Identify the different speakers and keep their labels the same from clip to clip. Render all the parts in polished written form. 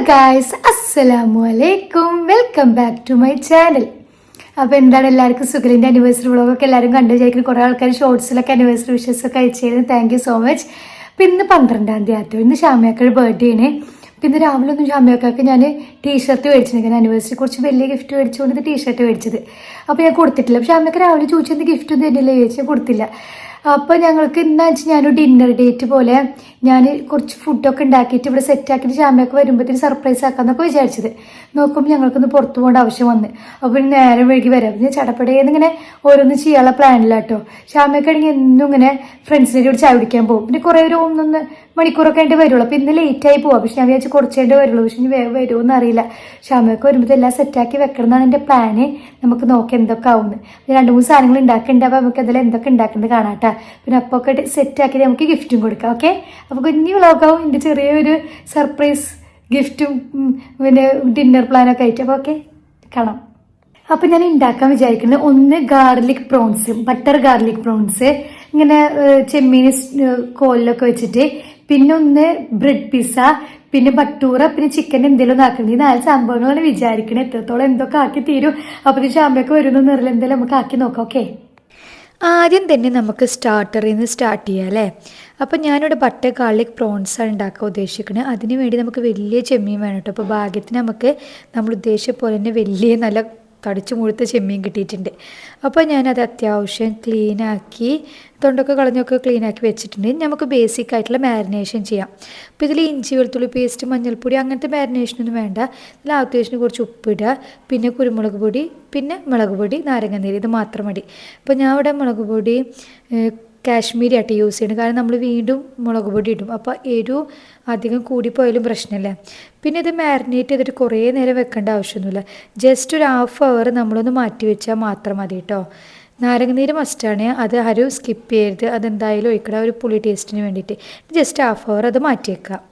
Speaker 1: Guys, അസ്സലാമു അലൈക്കും. Welcome back to my channel. അപ്പോൾ എന്താണ് എല്ലാവർക്കും സുഖലിൻ്റെ ആനിവേഴ്സറി വ്ളോഗൊക്കെ എല്ലാവരും കണ്ടു വിചാരിക്കുന്നു. കുറേ ആൾക്കാർ ഷോർട്സിലൊക്കെ ആനിവേഴ്സറി വിഷസ് ഒക്കെ അയച്ചിരുന്നു. Thank you so much. അപ്പോൾ ഇന്ന് 12-ാം തീയതി ആട്ടോ. ഇന്ന് ഷാമിയാക്കയുടെ ബർത്ത്ഡേ ആണ്. പിന്നെ രാവിലെ ഒന്നും ഷാമിയാക്കാക്ക് ഞാൻ ടീഷർട്ട് മേടിച്ചിരിക്കുന്നത്. ആനിവേഴ്സറി കുറച്ച് വലിയ ഗിഫ്റ്റ് മേടിച്ചുകൊണ്ട് ടീഷർട്ട് മേടിച്ചത്. അപ്പോൾ ഞാൻ കൊടുത്തിട്ടില്ല. അപ്പോൾ ഷാമിയാക്ക രാവിലെ ചോദിച്ചത് ഗിഫ്റ്റ് ഒന്നും തന്നെയല്ലേ ചോദിച്ചാൽ കൊടുത്തില്ല. അപ്പോൾ ഞങ്ങൾക്ക് എന്താ വെച്ചാൽ ഞാനൊരു ഡിന്നർ ഡേറ്റ് പോലെ ഞാൻ കുറച്ച് ഫുഡൊക്കെ ഉണ്ടാക്കിയിട്ട് ഇവിടെ സെറ്റാക്കിയിട്ട് ഷാമിയൊക്കെ വരുമ്പോഴത്തേന് സർപ്രൈസ് ആക്കാമെന്നൊക്കെ വിചാരിച്ചത്. നോക്കുമ്പോൾ ഞങ്ങൾക്കൊന്ന് പുറത്തു പോകേണ്ട ആവശ്യം വന്ന്. അപ്പോൾ നേരം വൈകി വരാം. ഞാൻ ചടപ്പടേന്ന് ഇങ്ങനെ ഓരോന്ന് ചെയ്യാനുള്ള പ്ലാനിലാട്ടോ. ഷാമിയൊക്കെ ആണെങ്കിൽ എന്നും ഇങ്ങനെ ഫ്രണ്ട്സിനെ കൂടി ചായ കുടിക്കാൻ പോകും. പിന്നെ കുറേ ഒരു 1-1 മണിക്കൂറൊക്കെ ആയിട്ട് വരുള്ളൂ. അപ്പോൾ ഇന്ന് ലേറ്റായി പോവാം. പക്ഷെ ഞാൻ വിചാരിച്ച് കുറച്ചേണ്ടേ വരുള്ളൂ. പക്ഷെ ഇനി വേഗം വരുമോ അറിയില്ല. ഷാമിയൊക്കെ വരുമ്പോൾ എല്ലാം സെറ്റാക്കി വെക്കണം എന്നാണ് എൻ്റെ പ്ലാന്. നമുക്ക് നോക്കാം എന്തൊക്കെ ആവുമെന്ന്. 2-3 സാധനങ്ങൾ ഉണ്ടാക്കുന്നുണ്ട്. അപ്പോൾ നമുക്ക് എന്തെല്ലാം എന്തൊക്കെ ഉണ്ടാക്കുന്നത് കാണാട്ടാ. പിന്നെ അപ്പോൾ ഒക്കെ സെറ്റാക്കി നമുക്ക് ഗിഫ്റ്റും കൊടുക്കാം. ഓക്കെ, അപ്പോൾ കുഞ്ഞു വ്ളോഗാവും എൻ്റെ ചെറിയൊരു സർപ്രൈസ് ഗിഫ്റ്റും പിന്നെ ഡിന്നർ പ്ലാനൊക്കെ ആയിട്ട്. അപ്പോൾ ഓക്കെ, കാണാം. അപ്പം ഞാൻ ഉണ്ടാക്കാൻ വിചാരിക്കുന്നത് ഒന്ന് garlic prawns, butter garlic prawns ഇങ്ങനെ ചെമ്മീൻ കോലിലൊക്കെ വെച്ചിട്ട്, പിന്നെ ഒന്ന് ബ്രെഡ് പിസ്സ, പിന്നെ ബട്ടൂറ, പിന്നെ ചിക്കൻ എന്തെങ്കിലും ഒന്ന് ആക്കണം. ഈ 4 സംഭവങ്ങളാണ് വിചാരിക്കണത്. എത്രത്തോളം എന്തൊക്കെ ആക്കി തീരും. അപ്പോൾ ഈ ഷാമ്പയൊക്കെ വരുന്നൊന്നും അറിയില്ല. എന്തെങ്കിലും നമുക്ക് ആക്കി നോക്കാം. ഓക്കെ, ആദ്യം തന്നെ നമുക്ക് സ്റ്റാർട്ടറിൽ നിന്ന് സ്റ്റാർട്ട് ചെയ്യാം അല്ലേ. അപ്പം ഞാനിവിടെ ബട്ടർ ഗാർലിക് പ്രോൺസാണ് ഉണ്ടാക്കാൻ ഉദ്ദേശിക്കുന്നത്. അതിന് വേണ്ടി നമുക്ക് വലിയ ചെമ്മീൻ വേണം കേട്ടോ. അപ്പോൾ ഭാഗ്യത്തിന് നമുക്ക് നമ്മൾ ഉദ്ദേശിച്ച പോലെ തന്നെ വലിയ നല്ല തടിച്ചു മുഴുത്ത ചെമ്മീൻ കിട്ടിയിട്ടുണ്ട്. അപ്പോൾ ഞാനത് അത്യാവശ്യം ക്ലീനാക്കി തൊണ്ടൊക്കെ കളഞ്ഞൊക്കെ ക്ലീനാക്കി വെച്ചിട്ടുണ്ട്. നമുക്ക് ബേസിക് ആയിട്ടുള്ള മാരിനേഷൻ ചെയ്യാം. അപ്പോൾ ഇതിൽ ഇഞ്ചി വെളുത്തുള്ളി പേസ്റ്റ്, മഞ്ഞൾപ്പൊടി അങ്ങനത്തെ മാരിനേഷനൊന്നും വേണ്ട. ഇതിൽ ആവശ്യത്തിന് കുറച്ച് ഉപ്പിടുക, പിന്നെ കുരുമുളക് പൊടി, പിന്നെ മുളക് പൊടി, നാരങ്ങനീര്, ഇത് മാത്രം മതി. അപ്പോൾ ഞാൻ ഇവിടെ മുളക് പൊടി കാശ്മീരി ആയിട്ട് യൂസ് ചെയ്യുന്നത്. കാരണം നമ്മൾ വീണ്ടും മുളക് പൊടി ഇടും. അപ്പോൾ എരിവ് അധികം കൂടിപ്പോയാലും പ്രശ്നമില്ല. പിന്നെ ഇത് മാരിനേറ്റ് ചെയ്തിട്ട് കുറേ നേരം വെക്കേണ്ട ആവശ്യമൊന്നുമില്ല. ജസ്റ്റ് ഒരു 1/2 അവർ നമ്മളൊന്ന് മാറ്റി വെച്ചാൽ മാത്രം മതി കേട്ടോ. നാരങ്ങനീര് മസ്റ്റാണ്, അത് ആരും സ്കിപ്പ് ചെയ്യരുത്. അതെന്തായാലും ഒഴിക്കണം, ഒരു പുളി ടേസ്റ്റിന് വേണ്ടിയിട്ട്. ജസ്റ്റ് 1/2 അവർ അത് മാറ്റി വെക്കാം.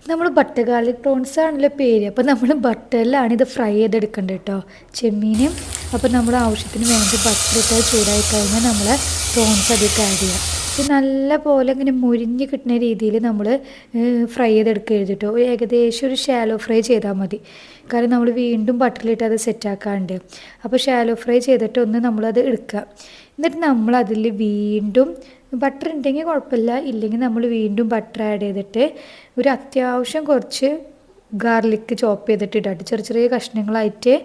Speaker 1: നമ്മൾ ബട്ടർ ഗാർലിക് പ്രോൺസ് ആണല്ലോ പേര്. അപ്പോൾ നമ്മൾ ബട്ടറിലാണ് ഇത് ഫ്രൈ ചെയ്തെടുക്കേണ്ടത് കേട്ടോ, ചെമ്മീനും. അപ്പോൾ നമ്മൾ ആവശ്യത്തിന് വേണ്ടി ബട്ടർ ഇട്ട് ചൂടായി കഴിഞ്ഞാൽ നമ്മൾ പ്രോൺസ് അതിലേക്ക് ആഡ് ചെയ്യാം. ഇത് നല്ല പോലെ ഇങ്ങനെ മുരിഞ്ഞ് കിട്ടുന്ന രീതിയിൽ നമ്മൾ ഫ്രൈ ചെയ്തെടുക്കരുത് കേട്ടോ. ഏകദേശം ഒരു ഷാലോ ഫ്രൈ ചെയ്താൽ മതി. കാരണം നമ്മൾ വീണ്ടും ബട്ടറിലിട്ട് അത് സെറ്റാക്കാണ്ട്. അപ്പോൾ ഷാലോ ഫ്രൈ ചെയ്തിട്ട് ഒന്ന് നമ്മളത് എടുക്കുക. എന്നിട്ട് നമ്മളതിൽ വീണ്ടും ബട്ടർ ഉണ്ടെങ്കിൽ കുഴപ്പമില്ല, ഇല്ലെങ്കിൽ നമ്മൾ വീണ്ടും ബട്ടർ ആഡ് ചെയ്തിട്ട് ഒരു അത്യാവശ്യം കുറച്ച് ഗാർലിക്ക് ചോപ്പ് ചെയ്തിട്ട് ഇടാം. ചെറിയ ചെറിയ കഷ്ണങ്ങളായിട്ട്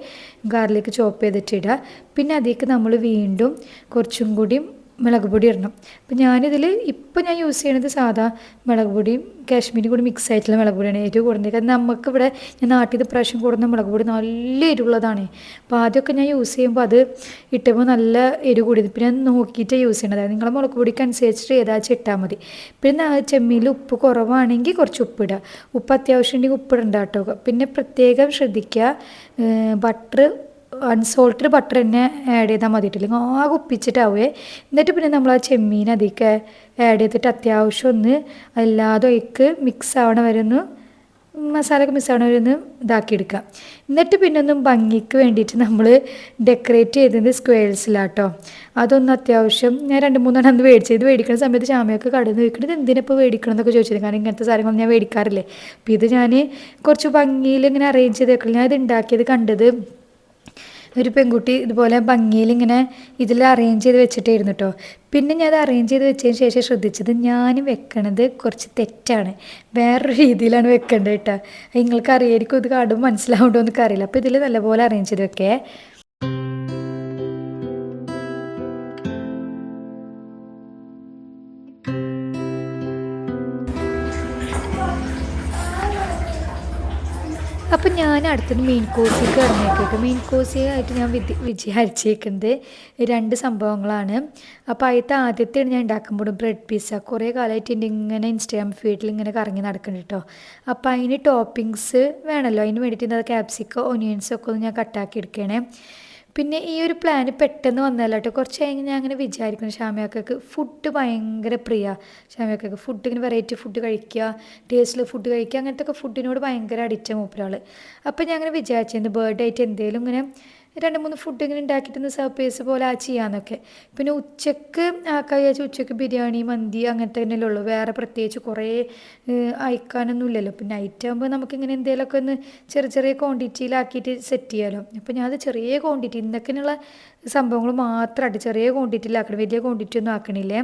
Speaker 1: ഗാർലിക്ക് ചോപ്പ് ചെയ്തിട്ട് ഇടുക. പിന്നെ അതിലേക്ക് നമ്മൾ വീണ്ടും കുറച്ചും കൂടി മുളക് പൊടി ഇടണം. അപ്പം ഞാനിതിൽ ഇപ്പോൾ ഞാൻ യൂസ് ചെയ്യണത് സാധാ മുളക് പൊടിയും കാശ്മീരി കൂടി മിക്സ് ആയിട്ടുള്ള മുളക് പൊടിയാണ് ഏറ്റവും കൂടുതൽ. കാരണം നമുക്കിവിടെ ഞാൻ നാട്ടിൽ നിന്ന് പ്രാവശ്യം കൂടുന്ന മുളക് പൊടി നല്ല എരിവുള്ളതാണ്. അപ്പോൾ ആദ്യമൊക്കെ ഞാൻ യൂസ് ചെയ്യുമ്പോൾ അത് ഇട്ടുമ്പോൾ നല്ല എരിവ് കൂടി. പിന്നെ ഞാൻ നോക്കിയിട്ട് യൂസ് ചെയ്യണത്. നിങ്ങളെ മുളക് പൊടിക്ക് അനുസരിച്ചിട്ട് ഏതാச்சுം ഇട്ടാൽ മതി. പിന്നെ ചെമ്മീനിൽ ഉപ്പ് കുറവാണെങ്കിൽ കുറച്ച് ഉപ്പിടുക. ഉപ്പ് അത്യാവശ്യം ഉണ്ടെങ്കിൽ ഉപ്പിടണ്ട കേട്ടോ. പിന്നെ പ്രത്യേകം ശ്രദ്ധിക്കുക, ബട്ടർ അൺസോൾട്ടഡ് ബട്ടർ തന്നെ ആഡ് ചെയ്താൽ മതിയിട്ടില്ലെങ്കിൽ ആകെ ഉപ്പിച്ചിട്ടാവേ. എന്നിട്ട് പിന്നെ നമ്മൾ ആ ചെമ്മീൻ അതിലേക്ക് ആഡ് ചെയ്തിട്ട് അത്യാവശ്യം ഒന്ന് എല്ലാതും അതിലേക്ക് മിക്സ് ആവണ വരെ ഒന്ന് മസാലയൊക്കെ മിക്സ് ആവണ വരെ ഒന്ന് ഇതാക്കിയെടുക്കുക. എന്നിട്ട് പിന്നെ ഒന്നും ഭംഗിക്ക് വേണ്ടിയിട്ട് നമ്മൾ ഡെക്കറേറ്റ് ചെയ്തത് സ്ക്വയർസിലാട്ടോ. അതൊന്ന് അത്യാവശ്യം ഞാൻ 2-3 അന്ന് മേടിച്ചത്. ഇത് മേടിക്കുന്ന സമയത്ത് ചാമയൊക്കെ കടന്ന് ചോദിക്കുന്നത് എന്തിനിപ്പോൾ മേടിക്കണം എന്നൊക്കെ ചോദിച്ചത്. കാരണം ഇങ്ങനത്തെ സാധനങ്ങളൊന്നും ഞാൻ മേടിക്കാറില്ലേ. അപ്പോൾ ഇത് ഞാൻ കുറച്ച് ഭംഗിയിൽ ഇങ്ങനെ അറേഞ്ച് ചെയ്ത് വെക്കണം. ഞാൻ ഇത് ഉണ്ടാക്കിയത് കണ്ടത് ഒരു പെൺകുട്ടി ഇതുപോലെ ഭംഗിയിൽ ഇങ്ങനെ ഇതിൽ അറേഞ്ച് ചെയ്ത് വെച്ചിട്ടായിരുന്നു കേട്ടോ. പിന്നെ ഞാൻ അത് അറേഞ്ച് ചെയ്ത് വെച്ചതിന് ശേഷം ശ്രദ്ധിച്ചത് ഞാൻ വെക്കണത് കുറച്ച് തെറ്റാണ്. വേറൊരു രീതിയിലാണ് വെക്കേണ്ടത് കേട്ടോ. നിങ്ങൾക്ക് അറിയായിരിക്കും, ഇത് കാണുമ്പോൾ മനസ്സിലാവുണ്ടോ എന്നൊക്കെ അറിയില്ല. അപ്പോൾ ഇതിൽ നല്ലപോലെ അറേഞ്ച് ചെയ്ത് വെക്കേ. അപ്പം ഞാൻ അടുത്തൊരു മെയിൻ കോഴ്സിലേക്ക് ഇറങ്ങിയേക്കൊക്കെ. മെയിൻ കോഴ്സായിട്ട് ഞാൻ വിചാരിച്ചേക്കുന്നത് 2 സംഭവങ്ങളാണ്. അപ്പോൾ ആദ്യത്തെയാണ് ഞാൻ ഉണ്ടാക്കുമ്പോൾ ബ്രെഡ് പിസ്സ. കുറേ കാലമായിട്ട് എൻ്റെ ഇങ്ങനെ ഇൻസ്റ്റാഗ്രാം ഫീഡിൽ ഇങ്ങനെ കറങ്ങി നടക്കുന്നുണ്ട് കേട്ടോ. അപ്പോൾ അതിന് ടോപ്പിങ്സ് വേണമല്ലോ. അതിന് വേണ്ടിയിട്ട് ക്യാപ്സിക്കോ ഒനിയൻസൊക്കെ ഒന്ന് ഞാൻ കട്ടാക്കി എടുക്കണേ. പിന്നെ ഈ ഒരു പ്ലാന് പെട്ടെന്ന് വന്നല്ല കേട്ടോ. കുറച്ച് കഴിഞ്ഞ് ഞാൻ അങ്ങനെ വിചാരിക്കുന്നു, ഷാമിയാക്കക്ക് ഫുഡ് ഭയങ്കര പ്രിയ. ഷാമിയാക്കക്ക് ഫുഡ് ഇങ്ങനെ വെറൈറ്റി ഫുഡ് കഴിക്കുക, ടേസ്റ്റിൽ ഫുഡ് കഴിക്കുക, അങ്ങനത്തെ ഒക്കെ ഫുഡിനോട് ഭയങ്കര അഡിക്റ്റ് മൂപ്പരാൾ. അപ്പോൾ ഞാൻ അങ്ങനെ വിചാരിച്ചിരുന്നു ബർത്ത്ഡേ ആയിട്ട് എന്തെങ്കിലും ഇങ്ങനെ 2-3 ഫുഡ് ഇങ്ങനെ ഉണ്ടാക്കിയിട്ട് സർപ്രൈസ് പോലെ ചെയ്യാമെന്നൊക്കെ. പിന്നെ ഉച്ചക്ക് ആക്കാൻ വിചാരിച്ച ഉച്ചക്ക് ബിരിയാണി, മന്തി അങ്ങനത്തെ തന്നെയല്ലേ ഉള്ളൂ. വേറെ പ്രത്യേകിച്ച് കുറേ അയക്കാനൊന്നും ഇല്ലല്ലോ. പിന്നെ നൈറ്റ് ആകുമ്പോൾ നമുക്കിങ്ങനെ എന്തെങ്കിലുമൊക്കെ ഒന്ന് ചെറിയ ചെറിയ ക്വാണ്ടിറ്റിയിലാക്കിയിട്ട് സെറ്റ് ചെയ്യാമല്ലോ. അപ്പോൾ ഞാനത് ചെറിയ ക്വാണ്ടിറ്റി ഇന്നൊക്കെയുള്ള സംഭവങ്ങൾ മാത്രമായിട്ട് ചെറിയ ക്വാണ്ടിറ്റിയിലാക്കണം, വലിയ ക്വാണ്ടിറ്റി ഒന്നും ആക്കണില്ലേ.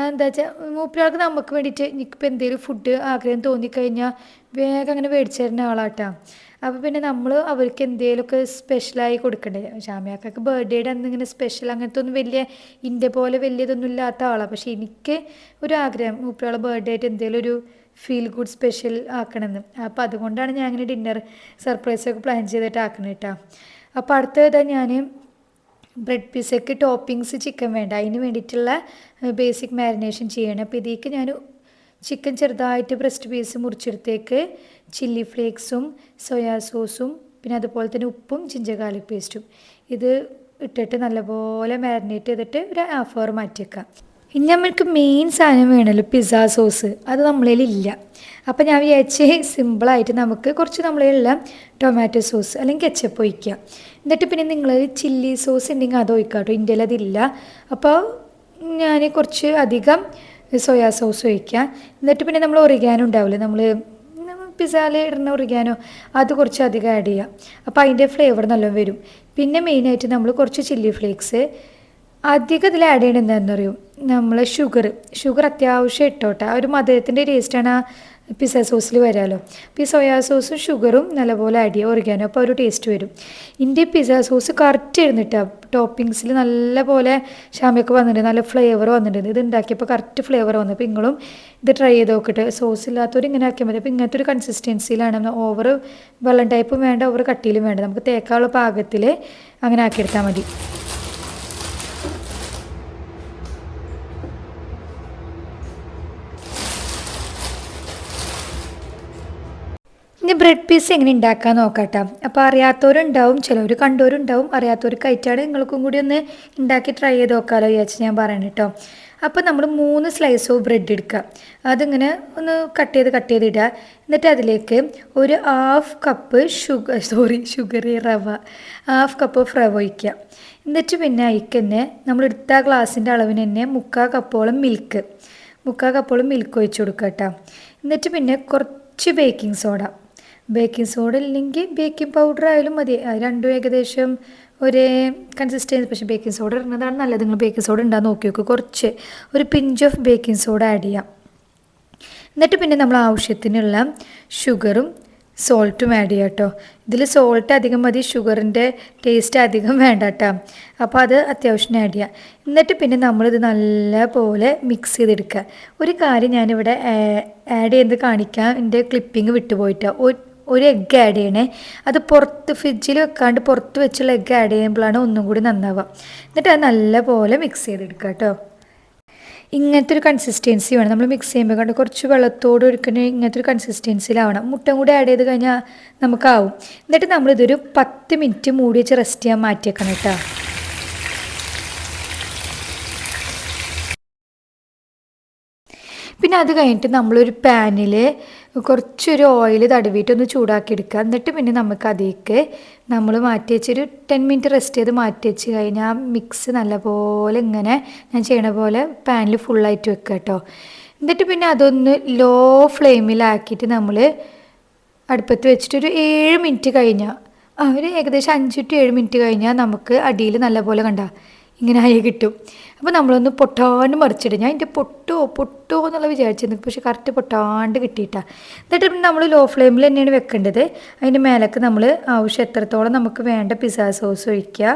Speaker 1: എന്താ വെച്ചാൽ മൂപ്പരാൾക്ക് നമുക്ക് വേണ്ടിയിട്ട് എനിക്കിപ്പോൾ എന്തെങ്കിലും ഫുഡ് ആഗ്രഹം തോന്നിക്കഴിഞ്ഞാൽ വേഗം അങ്ങനെ മേടിച്ചു തരുന്ന ആളാട്ടാ. അപ്പോൾ പിന്നെ നമ്മൾ അവർക്ക് എന്തെങ്കിലുമൊക്കെ സ്പെഷ്യലായി കൊടുക്കണ്ടേ. ഷാമിയാക്കൊക്കെ ബർത്ത്ഡേയുടെ അന്ന് ഇങ്ങനെ സ്പെഷ്യൽ അങ്ങനത്തെ ഒന്നും വലിയ ഇന്ത്യ പോലെ വലിയതൊന്നും ഇല്ലാത്ത ആളാണ്. പക്ഷേ എനിക്ക് ഒരു ആഗ്രഹം മൂപ്പരാളെ ബർത്ത്ഡേ ആയിട്ട് എന്തെങ്കിലും ഒരു ഫീൽ ഗുഡ് സ്പെഷ്യൽ ആക്കണമെന്ന്. അപ്പോൾ അതുകൊണ്ടാണ് ഞാൻ അങ്ങനെ ഡിന്നർ സർപ്രൈസൊക്കെ പ്ലാൻ ചെയ്തിട്ട് ആക്കണം കേട്ടോ. അപ്പോൾ അടുത്തതാ ഞാൻ ബ്രെഡ് പിസയ്ക്ക് ടോപ്പിങ്സ് ചിക്കൻ വേണ്ട, അതിന് വേണ്ടിയിട്ടുള്ള ബേസിക് മാരിനേഷൻ ചെയ്യണം. അപ്പോൾ ഇതിലേക്ക് ഞാൻ ചിക്കൻ ചെറുതായിട്ട് ബ്രസ്റ്റ് പീസ് മുറിച്ചെടുത്തേക്ക് ചില്ലി ഫ്ലേക്സും സോയാ സോസും പിന്നെ അതുപോലെ തന്നെ ഉപ്പും ജിഞ്ചർ ഗാർലിക് പേസ്റ്റും ഇത് ഇട്ടിട്ട് നല്ലപോലെ മാരിനേറ്റ് ചെയ്തിട്ട് ഒരു ഹാഫ് അവർ മാറ്റി വെക്കാം. ഇനി നമ്മൾക്ക് മെയിൻ സാധനം വേണമല്ലോ പിസ്സ സോസ്, അത് നമ്മളതിലില്ല. അപ്പോൾ ഞാൻ വിചാരിച്ച് സിമ്പിളായിട്ട് നമുക്ക് കുറച്ച് നമ്മളതിലുള്ള ടൊമാറ്റോ സോസ് അല്ലെങ്കിൽ കെച്ചപ്പ് ഒഴിക്കുക. എന്നിട്ട് പിന്നെ നിങ്ങൾ ചില്ലി സോസ് ഉണ്ടെങ്കിൽ അത് ഒഴിക്കുക കേട്ടോ. ഇന്ത്യയിൽ അതില്ല. അപ്പോൾ ഞാൻ കുറച്ച് അധികം സോയാ സോസ് ഒഴിക്കുക. എന്നിട്ട് പിന്നെ നമ്മൾ ഒറിഗാനോ ഉണ്ടാവില്ലേ, നമ്മൾ പിസ്സയിൽ ഇടുന്ന ഒറിഗാനോ, അത് കുറച്ച് അധികം ആഡ് ചെയ്യുക. അപ്പോൾ അതിൻ്റെ ഫ്ലേവർ നല്ലോണം വരും. പിന്നെ മെയിനായിട്ട് നമ്മൾ കുറച്ച് ചില്ലി ഫ്ലേക്സ് അധികം ഇതിൽ ആഡ് ചെയ്യണം. എന്താണെന്ന് അറിയും, നമ്മൾ ഷുഗർ അത്യാവശ്യം ഇട്ടോട്ടെ. ആ ഒരു മധുരത്തിൻ്റെ ടേസ്റ്റാണ് ആ പിസ്സ സോസിൽ വരാമല്ലോ. അപ്പോൾ ഈ സോയാ സോസും ഷുഗറും നല്ലപോലെ ആഡ് ചെയ്യുക, ഒറിഗാനോ, അപ്പോൾ ഒരു ടേസ്റ്റ് വരും. ഇതിൻ്റെ പിസ്സ സോസ് കറക്റ്റ് ഇരുന്നിട്ടാണ് ടോപ്പിങ്സിൽ നല്ല പോലെ ഷാമിയൊക്കെ വന്നിട്ടുണ്ട്, നല്ല ഫ്ലേവർ വന്നിട്ടുണ്ട്. ഇത് ഉണ്ടാക്കിയപ്പോൾ കറക്റ്റ് ഫ്ലേവർ വന്നു. അപ്പോൾ നിങ്ങളും ഇത് ട്രൈ ചെയ്ത് നോക്കട്ടെ. സോസ് ഇല്ലാത്തവർ ഇങ്ങനെ ആക്കിയാൽ മതി. അപ്പോൾ ഇങ്ങനത്തെ ഒരു കൺസിസ്റ്റൻസിയിലാണ്, ഓവർ വെള്ളം ടൈപ്പും വേണ്ട, ഓവർ കട്ടിയിലും വേണ്ട, നമുക്ക് തേക്കാനുള്ള പാകത്തിൽ അങ്ങനെ ആക്കിയെടുത്താൽ മതി. ഇനി ബ്രെഡ് പീസ് എങ്ങനെ ഉണ്ടാക്കാൻ നോക്കട്ടെ. അപ്പോൾ അറിയാത്തവരുണ്ടാവും, ചിലവർ കണ്ടവരുണ്ടാവും, അറിയാത്തവർക്ക് ആയിട്ടാണ്. നിങ്ങൾക്കും കൂടി ഒന്ന് ഉണ്ടാക്കി ട്രൈ ചെയ്ത് നോക്കാമല്ലോ വിചാരിച്ച് ഞാൻ പറയണം കേട്ടോ. അപ്പോൾ നമ്മൾ 3 സ്ലൈസ് ഓഫ് ബ്രെഡ് എടുക്കുക, അതിങ്ങനെ ഒന്ന് കട്ട് ചെയ്ത് ഇടുക. എന്നിട്ട് അതിലേക്ക് ഒരു half cup half cup of റവ ഒഴിക്കുക. എന്നിട്ട് പിന്നെ അതിക്ക് തന്നെ നമ്മൾ എടുത്ത ഗ്ലാസിൻ്റെ അളവിന് തന്നെ 3/4 കപ്പോളം മിൽക്ക് ഒഴിച്ച് കൊടുക്കുക കേട്ടോ. എന്നിട്ട് പിന്നെ കുറച്ച് ബേക്കിംഗ് സോഡ ഇല്ലെങ്കിൽ ബേക്കിംഗ് പൗഡർ ആയാലും മതി. രണ്ടും ഏകദേശം ഒരേ കൺസിസ്റ്റൻസി. പക്ഷേ ബേക്കിംഗ് സോഡ ഇടുന്നതാണ് നല്ലത്. നിങ്ങൾ ബേക്കിംഗ് സോഡ ഉണ്ടാകുന്ന നോക്കി നോക്കുക. കുറച്ച് ഒരു pinch of baking soda add ചെയ്യാം. എന്നിട്ട് പിന്നെ നമ്മൾ ആവശ്യത്തിനുള്ള ഷുഗറും സോൾട്ടും ആഡ് ചെയ്യാം കേട്ടോ. ഇതിൽ സോൾട്ട് അധികം മതി, ഷുഗറിൻ്റെ ടേസ്റ്റ് അധികം വേണ്ട കേട്ടോ. അപ്പോൾ അത് അത്യാവശ്യം ആഡ് ചെയ്യാം. എന്നിട്ട് പിന്നെ നമ്മളിത് നല്ല പോലെ മിക്സ് ചെയ്തെടുക്കുക. ഒരു കാര്യം ഞാനിവിടെ ആഡ് ചെയ്ത് കാണിക്കാം, എൻ്റെ ക്ലിപ്പിങ് വിട്ടുപോയിട്ടാണ്. ഒരു എഗ്ഗ് ആഡ് ചെയ്യണേ. അത് പുറത്ത് ഫ്രിഡ്ജിൽ വെക്കാണ്ട് പുറത്ത് വെച്ചുള്ള എഗ്ഗ് ആഡ് ചെയ്യുമ്പോഴാണ് ഒന്നും കൂടി നന്നാവുക. എന്നിട്ട് അത് നല്ല പോലെ മിക്സ് ചെയ്തെടുക്കുക കേട്ടോ. ഇങ്ങനത്തെ ഒരു കൺസിസ്റ്റൻസി വേണം. നമ്മൾ മിക്സ് ചെയ്യുമ്പോൾ കണ്ട് കുറച്ച് വെള്ളത്തോട് ഒഴിക്കുന്ന ഇങ്ങനത്തെ ഒരു കൺസിസ്റ്റൻസിയിലാവണം. മുട്ടയും കൂടി ആഡ് ചെയ്ത് കഴിഞ്ഞാൽ നമുക്കാവും. എന്നിട്ട് നമ്മളിതൊരു 10 മിനിറ്റ് മൂടി വെച്ച് റെസ്റ്റ് ചെയ്യാൻ മാറ്റിയേക്കണം കേട്ടോ. പിന്നെ അത് കഴിഞ്ഞിട്ട് നമ്മളൊരു പാനിൽ കുറച്ചൊരു ഓയിൽ തടവിയിട്ടൊന്ന് ചൂടാക്കി എടുക്കുക. എന്നിട്ട് പിന്നെ നമുക്ക് അതിലേക്ക് നമ്മൾ മാറ്റി വെച്ചൊരു 10 മിനിറ്റ് റെസ്റ്റ് ചെയ്ത് മാറ്റി വെച്ച് കഴിഞ്ഞാൽ മിക്സ് നല്ലപോലെ ഇങ്ങനെ ഞാൻ ചെയ്യണ പോലെ പാനിൽ ഫുള്ളായിട്ട് വെക്കുക കേട്ടോ. എന്നിട്ട് പിന്നെ അതൊന്ന് ലോ ഫ്ലെയിമിലാക്കിയിട്ട് നമ്മൾ അടുപ്പത്ത് വെച്ചിട്ടൊരു 7 മിനിറ്റ് കഴിഞ്ഞാൽ ഒരു ഏകദേശം 5 to 7 മിനിറ്റ് കഴിഞ്ഞാൽ നമുക്ക് അടിയിൽ നല്ലപോലെ ഇങ്ങനെ ആയി കിട്ടും. അപ്പോൾ നമ്മളൊന്ന് പൊട്ടാണ്ട് മറിച്ചിടും. ഞാൻ ഇതിൻ്റെ പൊട്ടോ എന്നുള്ള വിചാരിച്ചിരുന്നു, പക്ഷേ കറക്റ്റ് പൊട്ടാണ്ട് കിട്ടിയിട്ടാണ്. എന്നിട്ട് നമ്മൾ ലോ ഫ്ലെയിമിൽ തന്നെയാണ് വെക്കേണ്ടത്. അതിൻ്റെ മേലേക്ക് നമ്മൾ ആവശ്യം എത്രത്തോളം നമുക്ക് വേണ്ട പിസ്സ സോസ് ഒഴിക്കുക.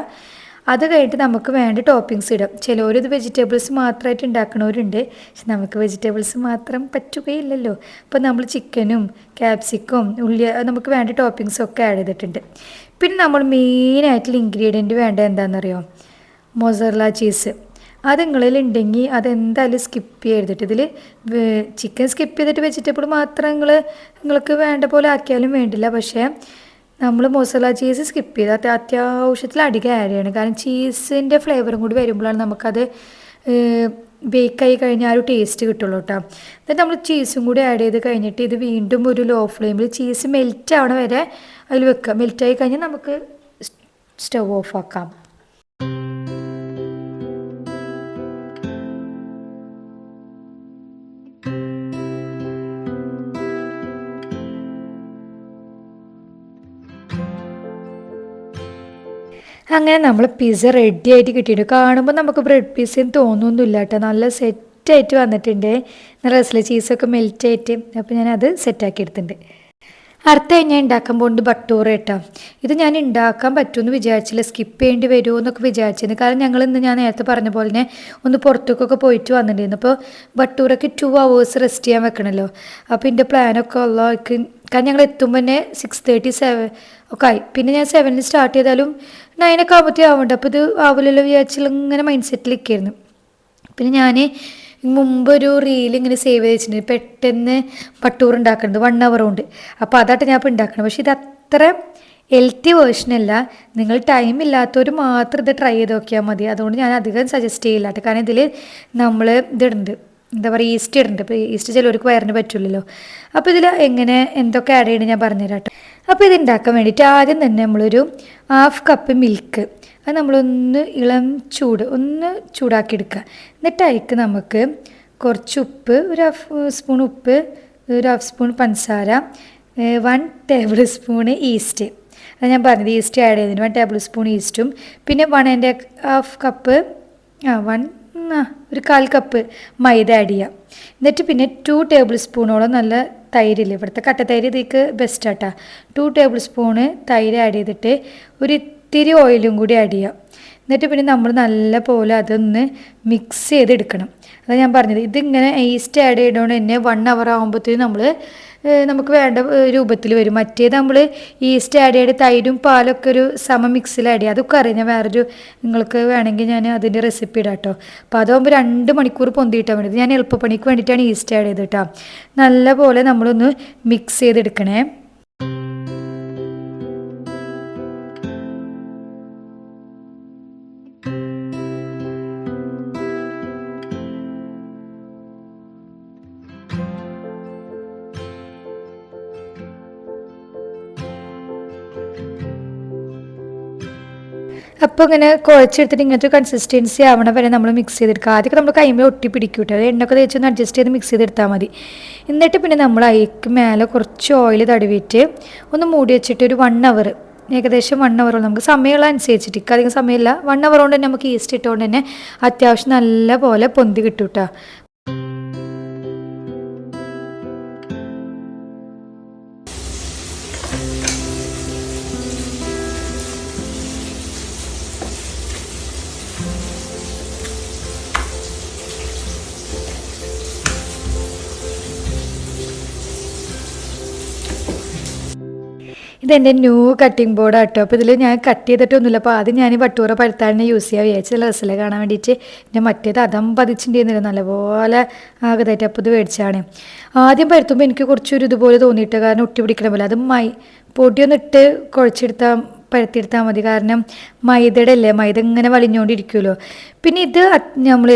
Speaker 1: അത് കഴിഞ്ഞിട്ട് നമുക്ക് വേണ്ട ടോപ്പിങ്സ് ഇടാം. ചിലവരിത് വെജിറ്റബിൾസ് മാത്രമായിട്ട് ഉണ്ടാക്കണവരുണ്ട്, പക്ഷെ നമുക്ക് വെജിറ്റബിൾസ് മാത്രം പറ്റുകയില്ലല്ലോ. അപ്പോൾ നമ്മൾ ചിക്കനും ക്യാപ്സിക്കും ഉള്ളി നമുക്ക് വേണ്ട ടോപ്പിങ്സൊക്കെ ആഡ് ചെയ്തിട്ടുണ്ട്. പിന്നെ നമ്മൾ മെയിനായിട്ടുള്ള ഇൻഗ്രീഡിയൻറ്റ് വേണ്ടത് എന്താണെന്നറിയോ, മൊസറല്ല ചീസ്. അത് നിങ്ങളിലുണ്ടെങ്കിൽ അതെന്തായാലും സ്കിപ്പ് ചെയ്തിട്ട് ഇതിൽ ചിക്കൻ സ്കിപ്പ് ചെയ്തിട്ട് വെജിറ്റബിൾ മാത്രം നിങ്ങൾക്ക് വേണ്ട പോലെ ആക്കിയാലും വേണ്ടില്ല. പക്ഷേ നമ്മൾ മൊസറല്ല ചീസ് സ്കിപ്പ് ചെയ്ത് അത്യാവശ്യത്തിൽ അധികം ആഡ് ചെയ്യണം. കാരണം ചീസിൻ്റെ ഫ്ലേവറും കൂടി വരുമ്പോഴാണ് നമുക്കത് ബേക്കായി കഴിഞ്ഞാൽ ആ ഒരു ടേസ്റ്റ് കിട്ടുള്ളൂ കേട്ടോ. എന്നിട്ട് നമ്മൾ ചീസും കൂടി ആഡ് ചെയ്ത് കഴിഞ്ഞിട്ട് ഇത് വീണ്ടും ഒരു ലോ ഫ്ലെയിമിൽ ചീസ് മെൽറ്റ് ആവണ വരെ അതിൽ വെക്കുക. മെൽറ്റായി കഴിഞ്ഞാൽ നമുക്ക് സ്റ്റവ് ഓഫ് ആക്കാം. അങ്ങനെ നമ്മൾ പിസ്സ റെഡി ആയിട്ട് കിട്ടിയിട്ട് കാണുമ്പോൾ നമുക്ക് ബ്രെഡ് പീസയും തോന്നുന്നില്ല കേട്ടോ. നല്ല സെറ്റായിട്ട് വന്നിട്ടുണ്ട്. റസ്ല ചീസൊക്കെ മെൽറ്റായിട്ട്. അപ്പോൾ ഞാനത് സെറ്റാക്കി എടുത്തിട്ടുണ്ട്. അടുത്ത ഞാൻ ഉണ്ടാക്കാൻ പോകുന്നത് ബട്ടൂറ കേട്ടോ. ഇത് ഞാൻ ഉണ്ടാക്കാൻ പറ്റുമെന്ന് വിചാരിച്ചില്ല, സ്കിപ്പ് ചെയ്യേണ്ടി വരുമോ എന്നൊക്കെ വിചാരിച്ചിരുന്നു. കാരണം ഞങ്ങൾ ഇന്ന് ഞാൻ നേരത്തെ പറഞ്ഞ പോലെ തന്നെ ഒന്ന് പുറത്തേക്കൊക്കെ പോയിട്ട് വന്നിട്ടുണ്ടായിരുന്നു. അപ്പോൾ ബട്ടൂറയ്ക്ക് 2 hours റെസ്റ്റ് ചെയ്യാൻ വെക്കണമല്ലോ. അപ്പോൾ എൻ്റെ പ്ലാനൊക്കെ ഉള്ളതൊക്കെ, കാരണം ഞങ്ങൾ എത്തുമ്പോൾ തന്നെ 6:30 7 ഒക്കെ ആയി. പിന്നെ ഞാൻ 7 സ്റ്റാർട്ട് ചെയ്താലും 9 ഒക്കെ ആകുമ്പോഴത്തേ ആവുന്നുണ്ട്. അപ്പോൾ ഇത് ആവില്ലല്ലോ വിചാരിച്ചില്ല, ഇങ്ങനെ മൈൻഡ് സെറ്റിലിരിക്കുകയായിരുന്നു. പിന്നെ ഞാൻ മുമ്പൊരു റീൽ ഇങ്ങനെ സേവ് ചെയ്ത് വെച്ചിട്ടുണ്ട്, പെട്ടെന്ന് ബട്ടൂർ ഉണ്ടാക്കുന്നത് 1 hour കൊണ്ട്. അപ്പോൾ അതായിട്ട് ഞാൻ ഇപ്പോൾ ഉണ്ടാക്കണം. പക്ഷേ ഇത് അത്ര ഹെൽത്തി വേർഷനല്ല. നിങ്ങൾ ടൈം ഇല്ലാത്തവർ മാത്രം ഇത് ട്രൈ ചെയ്ത് നോക്കിയാൽ മതി. അതുകൊണ്ട് ഞാൻ അധികം സജസ്റ്റ് ചെയ്യില്ല കേട്ടോ. കാരണം ഇതിൽ നമ്മൾ ഇതിടുന്നുണ്ട്, എന്താ പറയുക, ഈസ്റ്റ് ഇടുന്നുണ്ട്. അപ്പോൾ ഈസ്റ്റ് ചിലവർക്ക് വയറിന് പറ്റില്ലല്ലോ. അപ്പോൾ ഇതിൽ എങ്ങനെ എന്തൊക്കെ ആഡ് ചെയ്യണം ഞാൻ പറഞ്ഞുതരാം കേട്ടോ. അപ്പോൾ ഇത് ഉണ്ടാക്കാൻ വേണ്ടിയിട്ട് ആദ്യം തന്നെ നമ്മളൊരു 1/2 cup മിൽക്ക്, അത് നമ്മളൊന്ന് ഇളം ഒന്ന് ചൂടാക്കി എടുക്കുക. എന്നിട്ട് അതിലേക്ക് നമുക്ക് കുറച്ച് ഉപ്പ്, ഒരു 1/2 സ്പൂൺ ഉപ്പ്, ഒരു 1/2 സ്പൂൺ പഞ്ചസാര, 1 tablespoon ഈസ്റ്റ്. അത് ഞാൻ പറഞ്ഞത് ഈസ്റ്റ് ആഡ് ചെയ്തതിന് 1 tablespoon ഈസ്റ്റും, പിന്നെ 1.5 cup ഒരു 1/4 cup മൈദ ആഡ് ചെയ്യാം. എന്നിട്ട് പിന്നെ 2 tablespoon നല്ല തൈരില്ല, ഇവിടുത്തെ കട്ടത്തൈര് ഇതിലേക്ക് ബെസ്റ്റ് ആട്ടാ. 2 tablespoon തൈര് ആഡ് ചെയ്തിട്ട് ഒരു ഇത്തിരി ഓയിലും കൂടി ആഡ് ചെയ്യാം. എന്നിട്ട് പിന്നെ നമ്മൾ നല്ല പോലെ അതൊന്ന് മിക്സ് ചെയ്തെടുക്കണം. അതാണ് ഞാൻ പറഞ്ഞത്, ഇതിങ്ങനെ ഈസ്റ്റ് ആഡ് ചെയ്തുകൊണ്ട് തന്നെ 1 hour ആകുമ്പോഴത്തേനും നമുക്ക് വേണ്ട രൂപത്തിൽ വരും. മറ്റേത് നമ്മൾ ഈസ്റ്റ് ആഡ് ചെയ്ത് തൈരും പാലൊക്കെ ഒരു മിക്സിൽ ആഡ് ചെയ്യുക, അതൊക്കെ അറിയാം. ഞാൻ നിങ്ങൾക്ക് വേണമെങ്കിൽ ഞാൻ അതിൻ്റെ റെസിപ്പി ഇടാം കേട്ടോ. അപ്പോൾ അതാകുമ്പോൾ 2 മണിക്കൂർ പൊന്തിയിട്ടാൽ വേണ്ടത്. ഞാൻ എളുപ്പപ്പണിക്ക് വേണ്ടിയിട്ടാണ് ഈസ്റ്റ് ആഡ് ചെയ്ത് കേട്ടോ. നല്ല പോലെ നമ്മളൊന്ന് മിക്സ് ചെയ്തെടുക്കണേ. അപ്പോൾ ഇങ്ങനെ കുഴച്ചെടുത്തിട്ട് ഇങ്ങനത്തെ കൺസിസ്റ്റൻസി ആവണ വരെ നമ്മൾ മിക്സ് ചെയ്തെടുക്കുക. ആദ്യമൊക്കെ നമ്മൾ കൈമേൽ ഒട്ടി പിടിക്കൂട്ടോ, അത് എണ്ണയൊക്കെ തേച്ചൊന്ന് അഡ്ജസ്റ്റ് ചെയ്ത് മിക്സ് ചെയ്തെടുത്താൽ മതി. എന്നിട്ട് പിന്നെ നമ്മൾ അതിലേക്ക് മേലെ കുറച്ച് ഓയിൽ തടവിയിട്ട് ഒന്ന് മൂടി വെച്ചിട്ട് ഒരു 1 hour, ഏകദേശം 1 hour നമുക്ക് സമയമുള്ള അനുസരിച്ചിട്ട്, അധികം സമയമില്ല, 1 hour കൊണ്ട് തന്നെ നമുക്ക് ഈസ്റ്റ് ഇട്ടുകൊണ്ട് തന്നെ അത്യാവശ്യം നല്ല പോലെ പൊന്തി കിട്ടും കേട്ടോ. ഇതെൻ്റെ ന്യൂ കട്ടിംഗ് ബോർഡ് കേട്ടോ. അപ്പോൾ ഇതിൽ ഞാൻ കട്ട് ചെയ്തിട്ടൊന്നുമില്ല. അപ്പോൾ ആദ്യം ഞാൻ ബട്ടൂറ പഴുത്താളിനെ യൂസ് ചെയ്യാൻ വിചാരിച്ചു, നല്ല രസമല്ലേ കാണാൻ വേണ്ടിയിട്ട്. പിന്നെ മറ്റേത് അതം പതിച്ചിട്ടുണ്ടായിരുന്നില്ല, നല്ലപോലെ ആകതായിട്ട്. അപ്പോൾ ഇത് മേടിച്ചാണ്. ആദ്യം പഴുത്തുമ്പോൾ എനിക്ക് കുറച്ചൊരു ഇതുപോലെ തോന്നിയിട്ട്, കാരണം ഒട്ടി പിടിക്കണ പോലെ. അത് പൊടിയൊന്നിട്ട് പഴുത്തിയെടുത്താൽ മതി. കാരണം മൈദയുടെ അല്ലേ, മൈദ ഇങ്ങനെ വലിഞ്ഞുകൊണ്ടിരിക്കുമല്ലോ. പിന്നെ ഇത് നമ്മൾ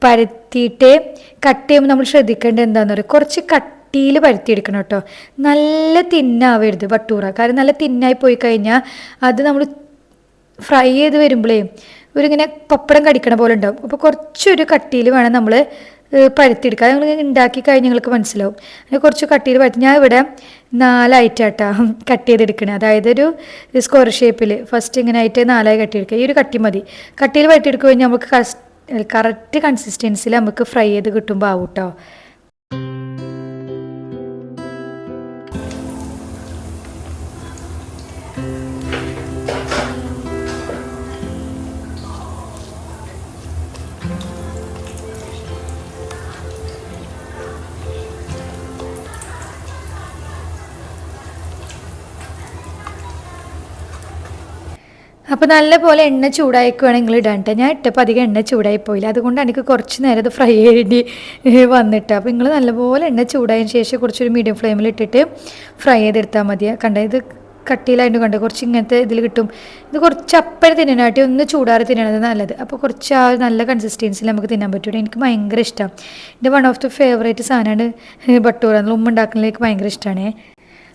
Speaker 1: പരത്തിയിട്ട് കട്ട് ചെയ്യുമ്പോൾ നമ്മൾ ശ്രദ്ധിക്കേണ്ടത് എന്താണെന്ന് പറയുക, കുറച്ച് കട്ടിയിൽ പരത്തിയെടുക്കണം കേട്ടോ. നല്ല തിന്നാവരുത് ബട്ടൂറ. കാരണം നല്ല തിന്നായി പോയി കഴിഞ്ഞാൽ അത് നമ്മൾ ഫ്രൈ ചെയ്ത് വരുമ്പോഴേ ഒരിങ്ങനെ പപ്പടം കടിക്കണ പോലെ ഉണ്ടാവും. അപ്പോൾ കുറച്ചൊരു കട്ടിയിൽ വേണം നമ്മൾ പരത്തിയെടുക്കുക. അത് നിങ്ങൾ ഉണ്ടാക്കി കഴിഞ്ഞാൽ നിങ്ങൾക്ക് മനസ്സിലാവും. അതിന് കുറച്ച് കട്ടിയിൽ പരത്തി, ഞാൻ ഇവിടെ 4 ആയിട്ടാട്ടാ കട്ട് ചെയ്തെടുക്കണേ. അതായത് ഒരു സ്ക്വയർ ഷേപ്പിൽ ഫസ്റ്റ് ഇങ്ങനെ ആയിട്ട് 4 ആയി കട്ടിയെടുക്കുക. ഈ ഒരു കട്ടി മതി. കട്ടിയിൽ പരത്തിയെടുക്കുക കഴിഞ്ഞാൽ നമുക്ക് കറക്റ്റ് കൺസിസ്റ്റൻസിൽ നമുക്ക് ഫ്രൈ ചെയ്ത് കിട്ടുമ്പോൾ ആവും കേട്ടോ. അപ്പോൾ നല്ല പോലെ എണ്ണ ചൂടായിക്ക് വേണമെങ്കിൽ ഇടാൻ കേട്ടോ. ഞാൻ ഇട്ടപ്പോൾ അധികം എണ്ണ ചൂടായി പോയില്ല, അതുകൊണ്ട് എനിക്ക് കുറച്ച് നേരം അത് ഫ്രൈ ചെയ്യേണ്ടി വന്നിട്ട്. അപ്പോൾ നിങ്ങൾ നല്ലപോലെ എണ്ണ ചൂടായതിന് ശേഷം കുറച്ചൊരു മീഡിയം ഫ്ലെയിമിൽ ഇട്ടിട്ട് ഫ്രൈ ചെയ്തെടുത്താൽ മതി. കണ്ട, ഇത് കട്ടിയിലായിട്ട് കണ്ടു കുറച്ച് ഇങ്ങനത്തെ ഇതിൽ കിട്ടും. ഇത് കുറച്ച് അപ്പഴം തിന്നാനായിട്ട് ഒന്ന് ചൂടാറി തിന്നണത് നല്ലത്. അപ്പോൾ കുറച്ച് ആ നല്ല കൺസിസ്റ്റൻസിൽ നമുക്ക് തിന്നാൻ പറ്റുള്ളൂ. എനിക്ക് ഭയങ്കര ഇഷ്ടമാണ്. എൻ്റെ വൺ ഓഫ് ദി ഫേവറേറ്റ് സാധനമാണ് ബട്ടൂര. ഉമ്മ ഉണ്ടാക്കുന്നതിലേക്ക് ഭയങ്കര ഇഷ്ടമാണ്.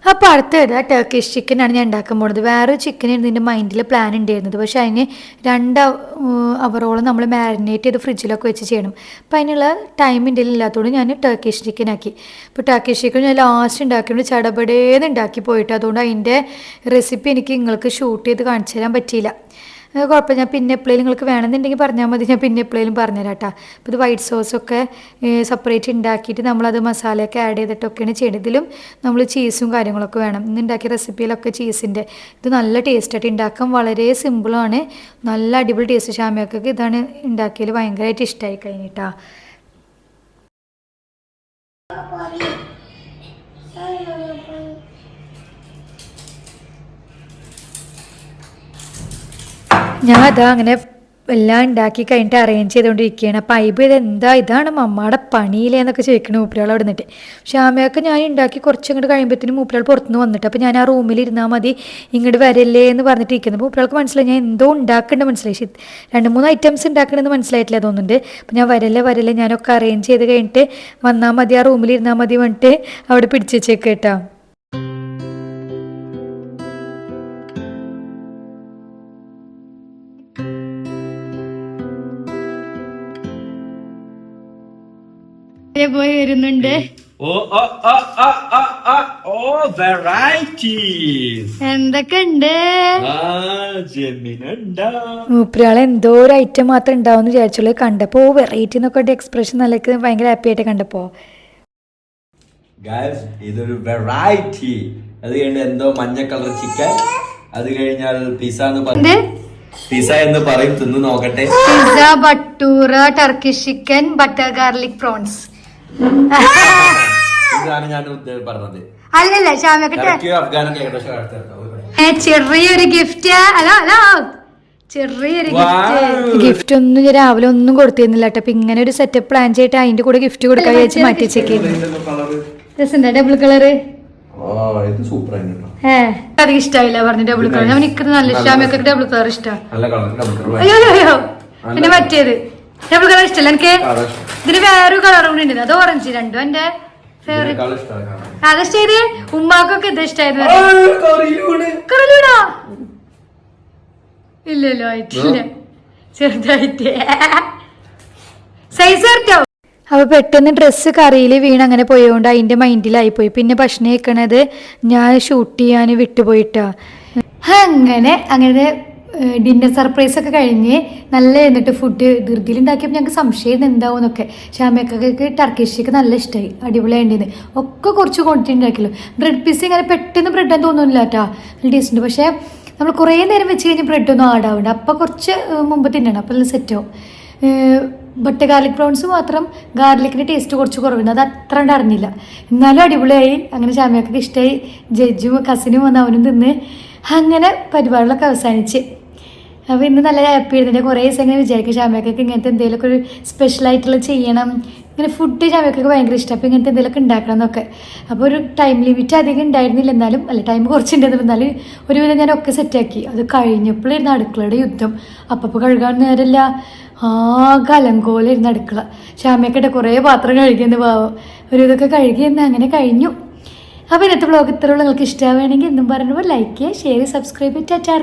Speaker 1: അപ്പോൾ അടുത്തത് ടർക്കിഷ് ചിക്കനാണ് ഞാൻ ഉണ്ടാക്കാൻ പോകുന്നത്. വേറൊരു ചിക്കനായിരുന്നു എൻ്റെ മൈൻഡിൽ പ്ലാൻ ഉണ്ടായിരുന്നത്. പക്ഷേ അതിന് 2 അവറോളം നമ്മൾ മാരിനേറ്റ് ചെയ്ത് ഫ്രിഡ്ജിലൊക്കെ വെച്ച് ചെയ്യണം. അപ്പോൾ അതിനുള്ള ടൈം എൻ്റെ ഇല്ലാത്തതുകൊണ്ട് ഞാൻ ടർക്കിഷ് ചിക്കൻ ആക്കി. അപ്പോൾ ടർക്കിഷ് ചിക്കൻ ഞാൻ ലാസ്റ്റ് ഉണ്ടാക്കിയത് ചടപടേന്ന് ഉണ്ടാക്കി പോയിട്ട് അതുകൊണ്ട് അതിൻ്റെ റെസിപ്പി എനിക്ക് നിങ്ങൾക്ക് ഷൂട്ട് ചെയ്ത് കാണിച്ചു തരാൻ പറ്റിയില്ല. കുഴപ്പമില്ല, ഞാൻ പിന്നെ എപ്പോഴേലും നിങ്ങൾക്ക് വേണമെന്നുണ്ടെങ്കിൽ പറഞ്ഞാൽ മതി, ഞാൻ പിന്നെ എപ്പോഴേലും പറഞ്ഞുതരാം കേട്ടോ. അപ്പോൾ ഇത് വൈറ്റ് സോസൊക്കെ സെപ്പറേറ്റ് ഉണ്ടാക്കിയിട്ട് നമ്മളത് മസാലയൊക്കെ ആഡ് ചെയ്തിട്ടൊക്കെയാണ് ചെയ്യുന്നത്. ഇതിലും നമ്മൾ ചീസും കാര്യങ്ങളൊക്കെ വേണം. ഇന്ന് ഉണ്ടാക്കിയ റെസിപ്പിയിലൊക്കെ ചീസിൻ്റെ. ഇത് നല്ല ടേസ്റ്റായിട്ട് ഉണ്ടാക്കാൻ വളരെ സിമ്പിളാണ്, നല്ല അടിപൊളി ടേസ്റ്റ്. ഷാമിയൊക്കെ ഇതാണ് ഉണ്ടാക്കിയതിൽ ഭയങ്കരമായിട്ട് ഇഷ്ടമായി കഴിഞ്ഞിട്ടാ. ഞാൻ അതാ അങ്ങനെ എല്ലാം ഉണ്ടാക്കി കഴിഞ്ഞിട്ട് അറേഞ്ച് ചെയ്തുകൊണ്ടിരിക്കുകയാണ്. അപ്പോൾ ഐബ് ഇതാണ് മമ്മയുടെ പണിയില്ലേ എന്നൊക്കെ ചോദിക്കണം മൂപ്പരാൾ അവിടെ നിന്നിട്ട്. ഷാമയൊക്കെ ഞാൻ ഉണ്ടാക്കി കുറച്ചങ്ങോട്ട് കഴിയുമ്പോഴത്തേനും മൂപ്പരാൾ പുറത്തുനിന്ന് വന്നിട്ട് അപ്പോൾ ഞാൻ ആ റൂമിൽ ഇരുന്നാൽ മതി, ഇങ്ങോട്ട് വരല്ലേ എന്ന് പറഞ്ഞിട്ട് ഇരിക്കുന്നത്. മൂപ്പരാൾക്ക് മനസ്സിലായി ഞാൻ എന്തോ ഉണ്ടാക്കേണ്ടത് മനസ്സിലായി. 2-3 ഐറ്റംസ് ഉണ്ടാക്കണമെന്ന് മനസ്സിലായിട്ടില്ല തോന്നുന്നുണ്ട്. അപ്പോൾ ഞാൻ വരല്ലേ ഞാനൊക്കെ അറേഞ്ച് ചെയ്ത് കഴിഞ്ഞിട്ട് വന്നാൽ മതി, ആ റൂമിൽ ഇരുന്നാൽ മതി പറഞ്ഞിട്ട് അവിടെ പിടിച്ച് വെച്ചേക്ക് കേട്ടോ. പോയി വരുന്നുണ്ട്. എന്തൊക്കെ ഉണ്ട്? മൂപ്പരാളെ എന്തോ ഒരു ഐറ്റം മാത്രം ഉണ്ടാവും വിചാരിച്ചുള്ളൂ. കണ്ടപ്പോ വെറൈറ്റി എന്നൊക്കെ എക്സ്പ്രഷൻ നല്ല ഭയങ്കര ഹാപ്പി ആയിട്ട് കണ്ടപ്പോ.
Speaker 2: ഇതൊരു വെറൈറ്റി. അത് കഴിഞ്ഞ് എന്തോ മഞ്ഞ കളർ ചിക്കൻ, അത് കഴിഞ്ഞാൽ പിസ്സ എന്ന് പറയും. തിന്ന് നോക്കട്ടെ.
Speaker 1: Pizza, bhatura, Turkish chicken, butter garlic prawns.
Speaker 2: ഇതാണ് ഞാൻ പറഞ്ഞത്.
Speaker 1: അല്ലല്ല ചെറിയൊരു ഗിഫ്റ്റ്. ചെറിയൊരു ഗിഫ്റ്റ് ഒന്നും ഞാൻ രാവിലെ ഒന്നും കൊടുത്തിരുന്നില്ല കേട്ടോ. അപ്പൊ ഇങ്ങനെ ഒരു സെറ്റപ്പ് പ്ലാൻ ചെയ്തിട്ട് അതിന്റെ കൂടെ ഗിഫ്റ്റ് കൊടുക്കാൻ വിചാരിച്ച് മാറ്റിച്ചേക്ക്. ഡബിൾ കളറ് അധികം ഇഷ്ടമായില്ല പറഞ്ഞു. ഡബിൾ കളർ ഞാൻ നിൽക്കുന്നത് നല്ല ഇഷ്ടമൊക്കെ ഡബിൾ കളർ ഇഷ്ടമാണ്. അയ്യോ പിന്നെ മറ്റേത് ഡബിൾ കളർ ഇഷ്ടമല്ല എനിക്ക്. ഇതിന് വേറൊരു കളർ കൂടി ഉണ്ട്, അത് ഓറഞ്ച്. രണ്ടും എന്റെ ഫേവറേറ്റ്. അതിഷ്ട ചെയ്ത് ഉമ്മാക്കൊക്കെ ഇത് ഇഷ്ടമായിരുന്നു. കറലൂടാ ഇല്ലല്ലോ ആയിട്ടില്ല, ചെറുതായിട്ട് സൈസ് കറക്റ്റോ. അപ്പോൾ പെട്ടെന്ന് ഡ്രസ്സ് കറിയിൽ വീണ് അങ്ങനെ പോയതുകൊണ്ട് അതിൻ്റെ മൈൻഡിലായിപ്പോയി. പിന്നെ ഭക്ഷണം കഴിക്കണത് ഞാൻ ഷൂട്ട് ചെയ്യാൻ വിട്ടുപോയിട്ടാ. അങ്ങനെ ഡിന്നർ സർപ്രൈസ് ഒക്കെ കഴിഞ്ഞ് നല്ല എന്നിട്ട് ഫുഡ് ധൃതിയിലുണ്ടാക്കിയപ്പോൾ ഞങ്ങൾക്ക് സംശയം എന്താവും എന്നൊക്കെ. ഷാമയൊക്കെ ടർക്കിഷൊക്കെ നല്ല ഇഷ്ടമായി, അടിപൊളിയായിട്ടുണ്ട്. ഒക്കെ കുറച്ച് ക്വാണ്ടിറ്റി ഉണ്ടാക്കിയല്ലോ. ബ്രെഡ് പീസ് ഇങ്ങനെ പെട്ടെന്ന് ബ്രെഡ് തോന്നുന്നില്ല കേട്ടോ, നല്ല ടേസ്റ്റ് ഉണ്ട്. പക്ഷേ നമ്മൾ കുറേ നേരം വെച്ച് കഴിഞ്ഞാൽ ബ്രെഡൊന്നും ആടാവുണ്ട്. അപ്പോൾ കുറച്ച് മുമ്പ് തിന്നണം, അപ്പോൾ നല്ല സെറ്റാവും. ബട്ടർ ഗാർലിക് പ്രോൺസ് മാത്രം ഗാർലിക്കിൻ്റെ ടേസ്റ്റ് കുറച്ച് കുറവുണ്ട്, അത് അത്ര അറിഞ്ഞില്ല. എന്നാലും അടിപൊളിയായി. അങ്ങനെ ഷാമയൊക്കെ ഇഷ്ടമായി. ജഡ്ജും കസിനും വന്ന് അവനും തിന്ന് അങ്ങനെ പരിപാടികളൊക്കെ അവസാനിച്ച്. അപ്പോൾ ഇന്ന് നല്ല ഹാപ്പി ആയിരുന്നു. കുറേ ദിവസം ഇങ്ങനെ വിചാരിക്കും ഷാമയൊക്കെ ഇങ്ങനത്തെ എന്തെങ്കിലുമൊക്കെ ഒരു സ്പെഷ്യലായിട്ടുള്ള ചെയ്യണം. ഇങ്ങനെ ഫുഡ് ഷാമയൊക്കെ ഭയങ്കര ഇഷ്ടം. അപ്പോൾ ഇങ്ങനത്തെ എന്തെങ്കിലുമൊക്കെ ഉണ്ടാക്കണം എന്നൊക്കെ. അപ്പോൾ ഒരു ടൈം ലിമിറ്റ് അധികം ഉണ്ടായിരുന്നില്ല, എന്നാലും അല്ല ടൈം കുറച്ചുണ്ടായിരുന്നു. എന്നാലും ഒരുവിധം ഞാനൊക്കെ സെറ്റാക്കി. അത് കഴിഞ്ഞപ്പോഴായിരുന്നു അടുക്കളയുടെ യുദ്ധം. അപ്പോൾ കഴുകാൻ നേരമില്ല, ആകെ അലങ്കോലായിരുന്നു അടുക്കള. ഷാമയൊക്കെ കുറേ പാത്രം കഴുകിയെന്ന് പാവം. ഒരു ഇതൊക്കെ കഴുകിയെന്ന് അങ്ങനെ കഴിഞ്ഞു. അപ്പോൾ ഇന്നത്തെ വ്ളോഗ് ഇത്രയുള്ള നിങ്ങൾക്ക് ഇഷ്ടമാവുകയാണെങ്കിൽ എന്നും പറഞ്ഞപ്പോൾ ലൈക്ക് ചെയ്യുക, ഷെയർ, സബ്സ്ക്രൈബ്, ടാറ്റാ.